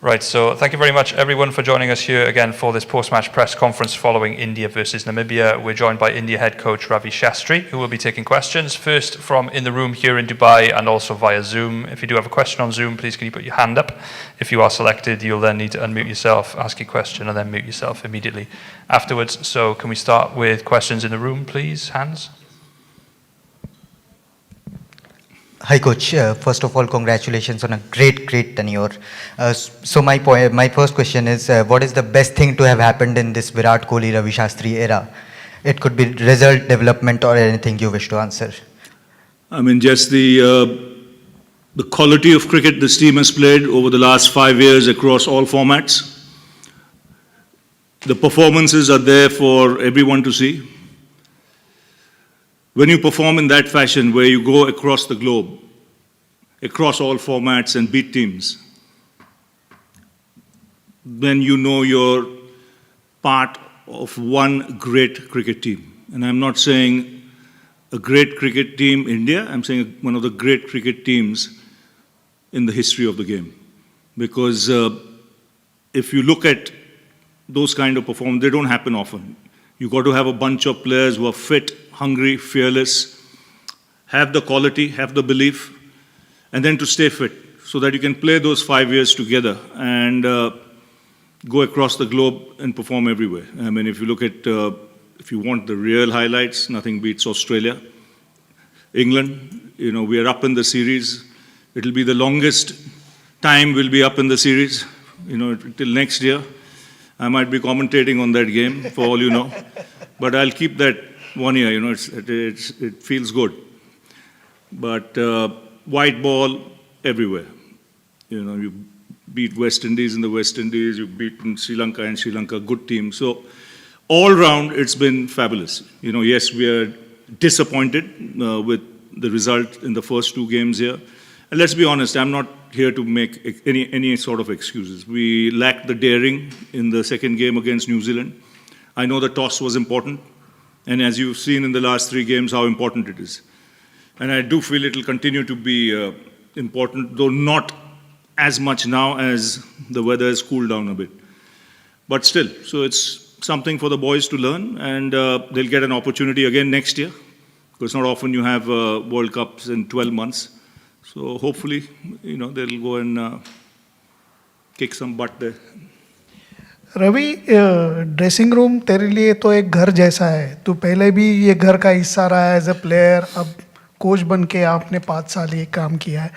Right, so thank you very much everyone for joining us here again for this post-match press conference following India versus Namibia. We're joined by India head coach Ravi Shastri, who will be taking questions, first from in the room here in Dubai and also via Zoom. If you do have a question on Zoom, please can you put your hand up. If you are selected, you'll then need to unmute yourself, ask your question, and then mute yourself immediately afterwards. So can we start with questions in the room, please? Hands? Hi, Coach. First of all, congratulations on a great tenure. So my first question is, what is the best thing to have happened in this Virat Kohli Ravi Shastri era? It could be result, development, or anything you wish to answer. I mean, just the quality of cricket this team has played over the last 5 years across all formats. The performances are there for everyone to see. When you perform in that fashion, where you go across the globe, across all formats and beat teams, then you know you're part of one great cricket team. And I'm not saying a great cricket team, India, I'm saying one of the great cricket teams in the history of the game. Because if you look at those kind of performances, they don't happen often. You've got to have a bunch of players who are fit, hungry, fearless, have the quality, have the belief, and then to stay fit so that you can play those 5 years together and go across the globe and perform everywhere. I mean, if you look at, if you want the real highlights, nothing beats Australia. England, you know, we are up in the series. It'll be the longest time we'll be up in the series, you know, till next year. I might be commentating on that game, for all you know. But I'll keep that 1 year, you know, it feels good. But white ball everywhere. You know, you beat West Indies in the West Indies, you've beaten Sri Lanka and Sri Lanka, good team. So all round, it's been fabulous. You know, yes, we are disappointed with the result in the first 2 games here. And let's be honest, I'm not here to make any sort of excuses. We lacked the daring in the second game against New Zealand. I know the toss was important, and as you've seen in the last 3 games, how important it is. And I do feel it will continue to be important, though not as much now as the weather has cooled down a bit. But still, so it's something for the boys to learn, and they'll get an opportunity again next year, because not often you have World Cups in 12 months. So hopefully, you know, they'll go and kick some butt there. Ravi, dressing room तेरे लिए तो एक घर जैसा है. तू पहले भी ये घर का हिस्सा रहा है एज ए प्लेयर. अब कोच बन के आपने 5 साल ये काम किया है.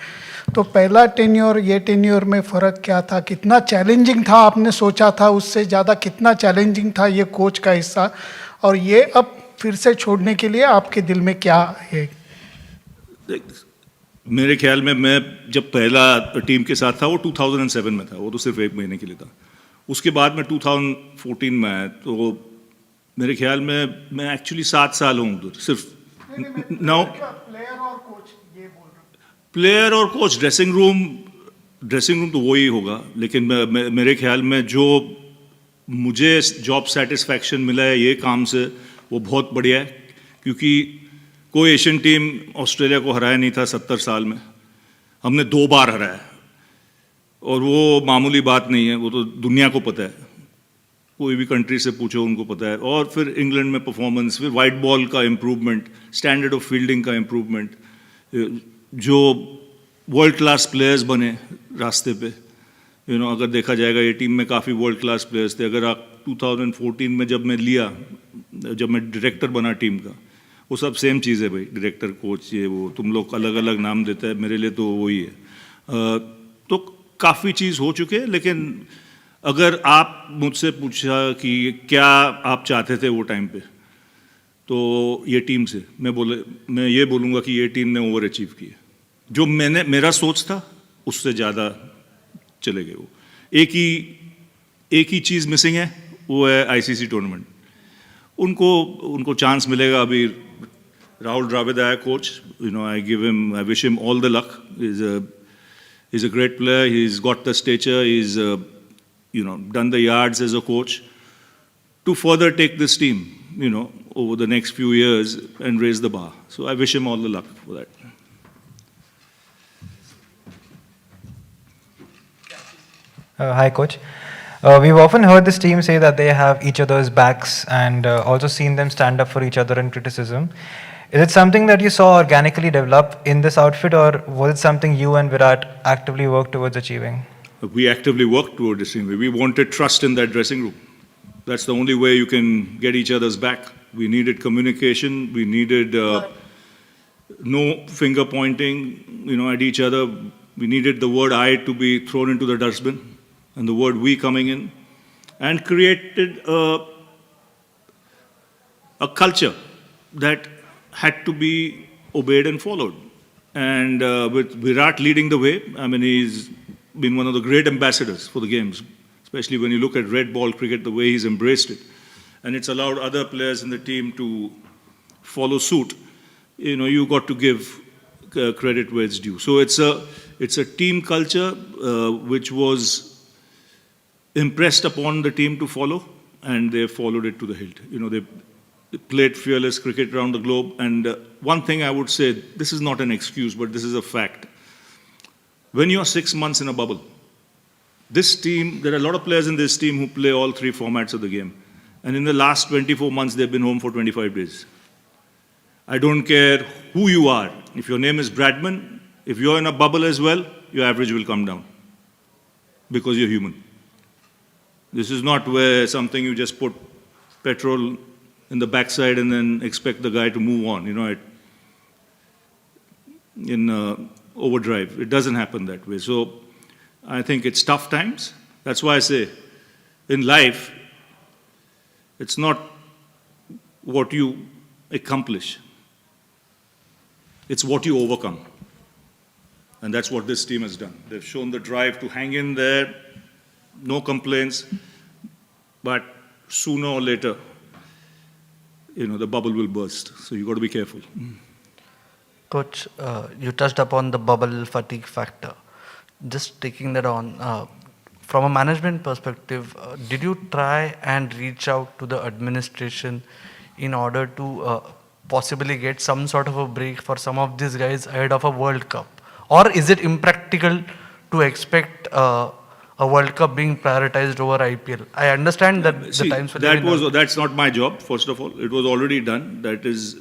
तो पहला टेन्योर ये टेन्योर में फ़र्क क्या था? कितना चैलेंजिंग था? आपने सोचा था उससे ज़्यादा कितना चैलेंजिंग था ये कोच का हिस्सा? और ये अब फिर से छोड़ने के लिए आपके दिल में क्या है? मेरे ख्याल में मैं जब पहला टीम के साथ था वो 2007 में था. वो तो सिर्फ 1 महीने के लिए था. उसके बाद मैं 2014 में आया. तो मेरे ख्याल में मैं एक्चुअली 7 साल हूँ उधर. सिर्फ नाउ प्लेयर और कोच ड्रेसिंग रूम तो वही होगा. लेकिन मेरे ख्याल में जो मुझे जॉब सेटिस्फैक्शन मिला है ये काम से, वो बहुत बढ़िया है. क्योंकि कोई एशियन टीम ऑस्ट्रेलिया को हराया नहीं था 70 साल में. हमने 2 बार हराया, और वो मामूली बात नहीं है. वो तो दुनिया को पता है, कोई भी कंट्री से पूछो उनको पता है. और फिर इंग्लैंड में परफॉर्मेंस, फिर वाइट बॉल का इम्प्रूवमेंट, स्टैंडर्ड ऑफ फील्डिंग का इम्प्रूवमेंट, जो वर्ल्ड क्लास प्लेयर्स बने रास्ते पे. यू नो, अगर देखा जाएगा ये टीम में काफ़ी वर्ल्ड क्लास प्लेयर्स थे. अगर आप 2014 में जब मैं डायरेक्टर बना टीम का, वो सब सेम चीज़ है भाई. डायरेक्टर, कोच, ये वो तुम लोग अलग अलग नाम देते हैं, मेरे लिए तो वही है. तो काफ़ी चीज़ हो चुके हैं. लेकिन अगर आप मुझसे पूछा कि क्या आप चाहते थे वो टाइम पे, तो ये टीम से मैं ये बोलूँगा कि ये टीम ने ओवर अचीव किया. जो मेरा सोच था उससे ज़्यादा चले गए. वो एक ही चीज़ मिसिंग है, वो है आईसीसी टूर्नामेंट. उनको चांस मिलेगा. अभी राहुल द्रविड़ आया coach. You know, I wish him all the luck. He's a great player. He's got the stature. He's done the yards as a coach to further take this team, over the next few years and raise the bar. So I wish him all the luck for that. Hi, coach. We've often heard this team say that they have each other's backs and also seen them stand up for each other in criticism. Is it something that you saw organically develop in this outfit, or was it something you and Virat actively worked towards achieving? We actively worked toward this thing. We wanted trust in that dressing room. That's the only way you can get each other's back. We needed communication. We needed no finger pointing, at each other. We needed the word "I" to be thrown into the dustbin, and the word "we" coming in, and created a culture that had to be obeyed and followed. And with Virat leading the way, he's been one of the great ambassadors for the games, especially when you look at red ball cricket, the way he's embraced it. And it's allowed other players in the team to follow suit. You got to give credit where it's due. So it's a team culture which was impressed upon the team to follow, and they followed it to the hilt. They played fearless cricket around the globe. And one thing I would say, this is not an excuse, but this is a fact. When you're 6 months in a bubble, this team, there are a lot of players in this team who play all three formats of the game. And in the last 24 months, they've been home for 25 days. I don't care who you are. If your name is Bradman, if you're in a bubble as well, your average will come down because you're human. This is not where something you just put petrol in the backside and then expect the guy to move on, in overdrive. It doesn't happen that way. So I think it's tough times. That's why I say, in life, it's not what you accomplish. It's what you overcome. And that's what this team has done. They've shown the drive to hang in there, no complaints, but sooner or later, the bubble will burst. So you've got to be careful. Coach, you touched upon the bubble fatigue factor. Just taking that on, from a management perspective, did you try and reach out to the administration in order to possibly get some sort of a break for some of these guys ahead of a World Cup? Or is it impractical to expect a World Cup being prioritized over IPL? I understand that See, the times that's not my job, first of all. It was already done. That is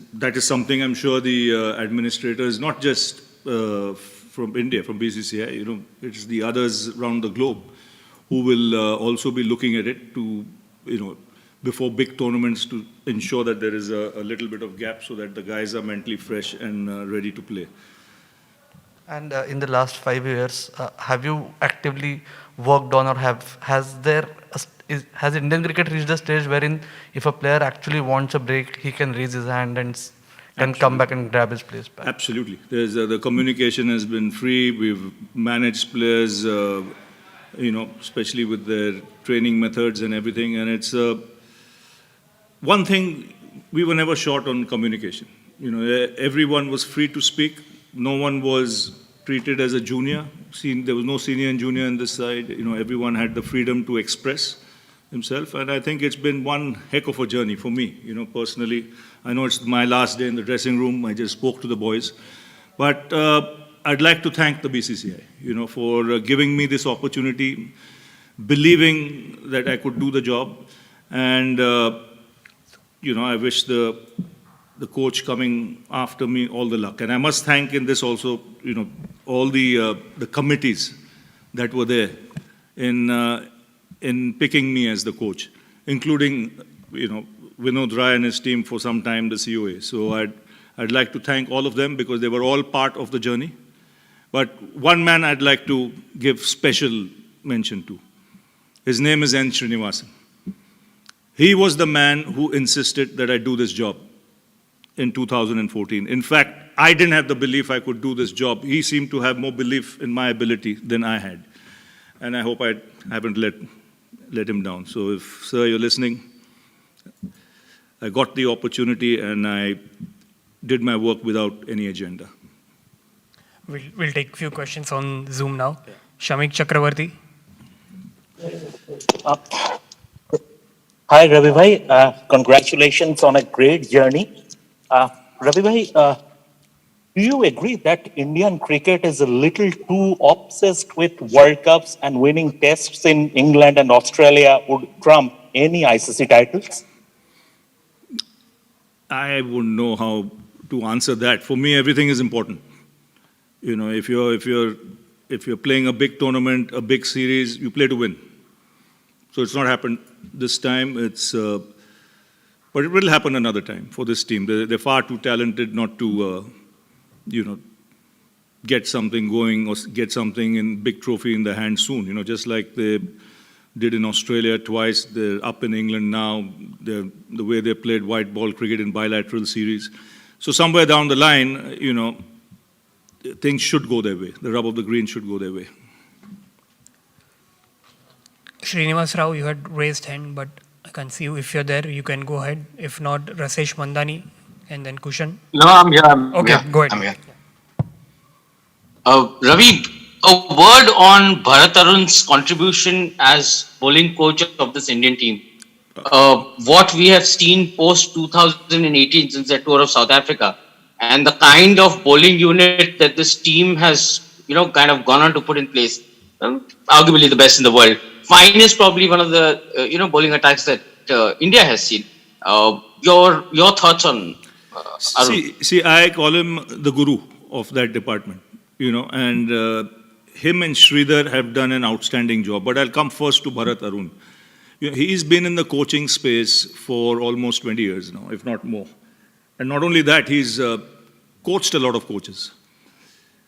something I'm sure the administrators, not just from India, from BCCI, it's the others around the globe who will also be looking at it to, before big tournaments, to ensure that there is a little bit of gap so that the guys are mentally fresh and ready to play. And in the last 5 years, have you actively worked on, or has Indian cricket reached the stage wherein if a player actually wants a break, he can raise his hand and can come back and grab his place back? Absolutely. There's the communication has been free. We've managed players, especially with their training methods and everything. And it's one thing, we were never short on communication. Everyone was free to speak. No one was treated as a junior. There was no senior and junior on this side. Everyone had the freedom to express himself. And I think it's been one heck of a journey for me, personally. I know it's my last day in the dressing room. I just spoke to the boys. But I'd like to thank the BCCI, for giving me this opportunity, believing that I could do the job. And, I wish the coach coming after me all the luck. And I must thank in this also, all the committees that were there in picking me as the coach, including, Vinod Rai and his team for some time, the COA. So I'd like to thank all of them because they were all part of the journey. But one man I'd like to give special mention to. His name is N. Srinivasan. He was the man who insisted that I do this job in 2014. In fact, I didn't have the belief I could do this job. He seemed to have more belief in my ability than I had. And I hope I haven't let him down. So if, sir, you're listening, I got the opportunity and I did my work without any agenda. We'll take a few questions on Zoom now. Yeah. Shamik Chakravarti. Hi, Ravi bhai. Congratulations on a great journey. Ravi bhai, Do you agree that Indian cricket is a little too obsessed with World Cups and winning tests in England and Australia would trump any ICC titles? I wouldn't know how to answer that. For me, everything is important. You know, if you're playing a big tournament, a big series, you play to win. So it's not happened this time. But it will happen another time for this team. They're far too talented not to, get something going or get something in big trophy in the hand soon. You know, just like they did in Australia twice, they're up in England now. The way they played white ball cricket in bilateral series. So somewhere down the line, things should go their way. The rub of the green should go their way. Srinivas Rao, you had raised hand, but I can't see you. If you're there, you can go ahead. If not, Rasesh Mandani and then Kushan. No, I'm here. Okay, go ahead. I'm here. Ravi, a word on Bharat Arun's contribution as bowling coach of this Indian team. What we have seen post 2018 since the tour of South Africa, and the kind of bowling unit that this team has, kind of gone on to put in place, arguably the best in the world. Fine is probably one of the, bowling attacks that India has seen. Your thoughts on Arun? See, I call him the guru of that department, and him and Sridhar have done an outstanding job. But I'll come first to Bharat Arun. He's been in the coaching space for almost 20 years now, if not more. And not only that, he's coached a lot of coaches.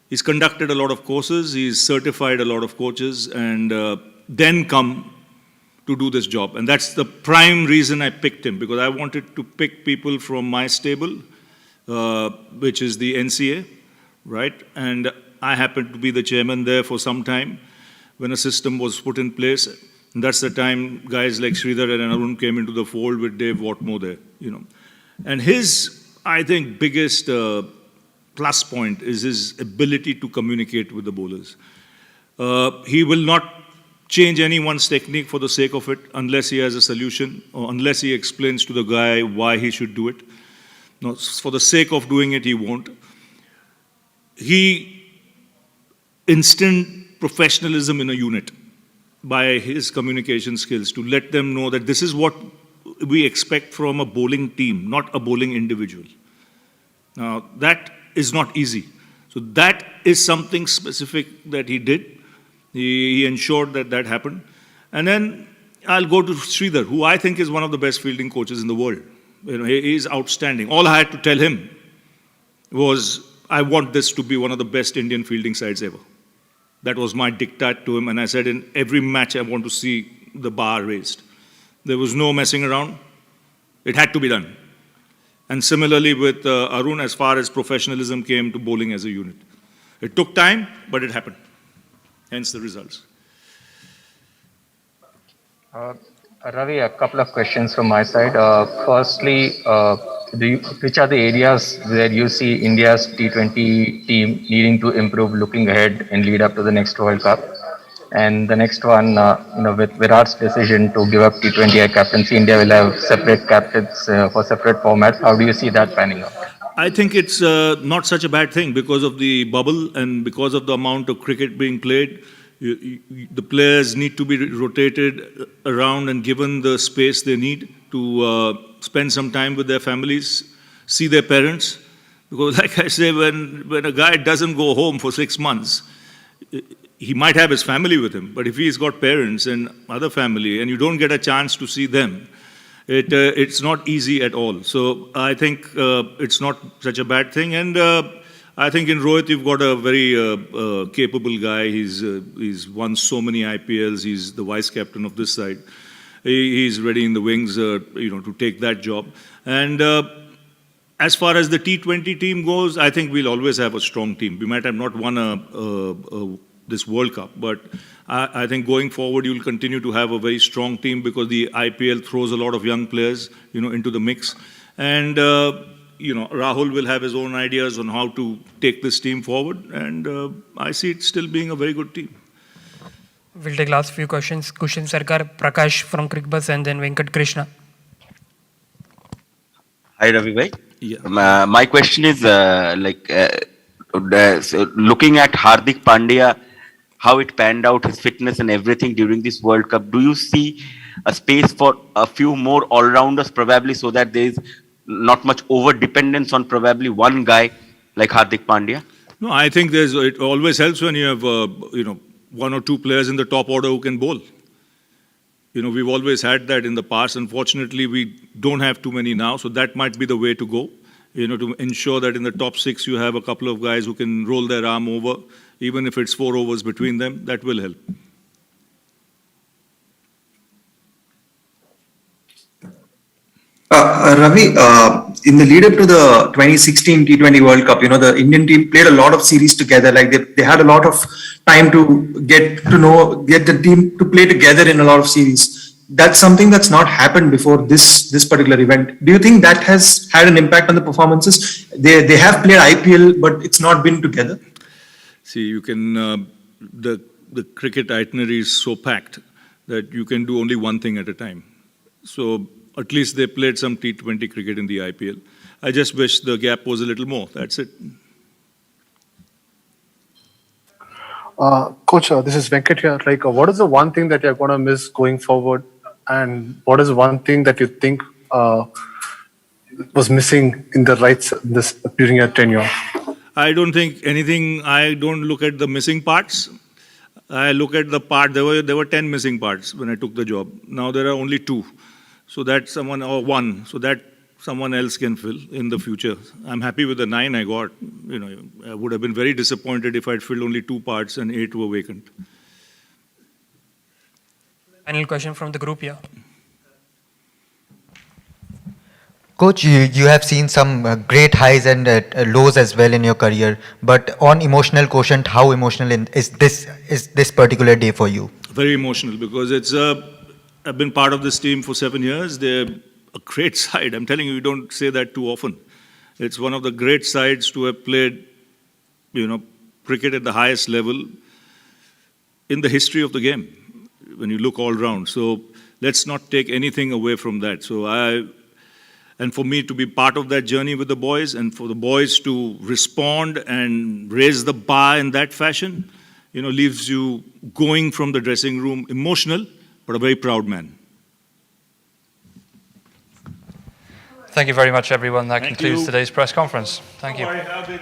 He's conducted a lot of courses, he's certified a lot of coaches, and then come to do this job. And that's the prime reason I picked him, because I wanted to pick people from my stable, which is the NCA, right? And I happened to be the chairman there for some time when a system was put in place. And that's the time guys like Sridhar and Arun came into the fold with Dave Watmore there, And his, I think, biggest plus point is his ability to communicate with the bowlers. He will not change anyone's technique for the sake of it unless he has a solution or unless he explains to the guy why he should do it. No, for the sake of doing it, he won't. He instilled professionalism in a unit by his communication skills to let them know that this is what we expect from a bowling team, not a bowling individual. Now, that is not easy. So that is something specific that he did. He ensured that that happened. And then I'll go to Sridhar, who I think is one of the best fielding coaches in the world. He is outstanding. All I had to tell him was, I want this to be one of the best Indian fielding sides ever. That was my diktat to him, and I said in every match I want to see the bar raised. There was no messing around. It had to be done. And similarly with Arun, as far as professionalism came to bowling as a unit. It took time, but it happened. Hence the results. Ravi, a couple of questions from my side. Firstly, which are the areas where you see India's T20 team needing to improve looking ahead and lead up to the next World Cup? And the next one, with Virat's decision to give up T20 captaincy, India will have separate captains for separate formats. How do you see that panning out? I think it's not such a bad thing because of the bubble and because of the amount of cricket being played. The players need to be rotated around and given the space they need to spend some time with their families, see their parents. Because like I say, when a guy doesn't go home for 6 months, he might have his family with him, but if he's got parents and other family and you don't get a chance to see them, it's not easy at all. So I think it's not such a bad thing. And I think in Rohit, you've got a very capable guy. He's won so many IPLs. He's the vice captain of this side. He's ready in the wings, to take that job. And as far as the T20 team goes, I think we'll always have a strong team. We might have not won this World Cup, but I think going forward, you'll continue to have a very strong team because the IPL throws a lot of young players, into the mix. And Rahul will have his own ideas on how to take this team forward, and I see it still being a very good team. We'll take last few questions. Kushan Sarkar, Prakash from Crickbuzz, and then Venkat Krishna. Hi, Ravi bhai. Yeah. My question is, looking at Hardik Pandya, how it panned out, his fitness and everything during this World Cup, do you see a space for a few more all-rounders probably, so that there is not much over-dependence on probably one guy like Hardik Pandya? No, I think it always helps when you have, one or two players in the top order who can bowl. We've always had that in the past. Unfortunately, we don't have too many now, so that might be the way to go. To ensure that in the top 6 you have a couple of guys who can roll their arm over, even if it's 4 overs between them, that will help. Ravi, in the lead up to the 2016 T20 World Cup, the Indian team played a lot of series together. Like they had a lot of time to get the team to play together in a lot of series. That's something that's not happened before this particular event. Do you think that has had an impact on the performances? They have played IPL, but it's not been together. See, you can the cricket itinerary is so packed that you can do only one thing at a time. So at least they played some T20 cricket in the IPL. I just wish the gap was a little more. That's it. Coach, this is Venkat here. What is the one thing that you're going to miss going forward? And what is one thing that you think was missing in the during your tenure? I don't think anything. I don't look at the missing parts. I look at the part. There were 10 missing parts when I took the job. Now there are only 2. So that one. So that someone else can fill in the future. I'm happy with the 9 I got. I would have been very disappointed if I'd filled only 2 parts and 8 were vacant. Final question from the group here. Coach, you have seen some great highs and lows as well in your career. But on emotional quotient, how emotional is this particular day for you? Very emotional, because I've been part of this team for 7 years. They're a great side. I'm telling you, you don't say that too often. It's one of the great sides to have played, cricket at the highest level in the history of the game, when you look all round. So let's not take anything away from that. And for me to be part of that journey with the boys, and for the boys to respond and raise the bar in that fashion, leaves you going from the dressing room emotional, but a very proud man. Thank you very much, everyone. That Thank concludes you. today's press conference. Thank you. I have been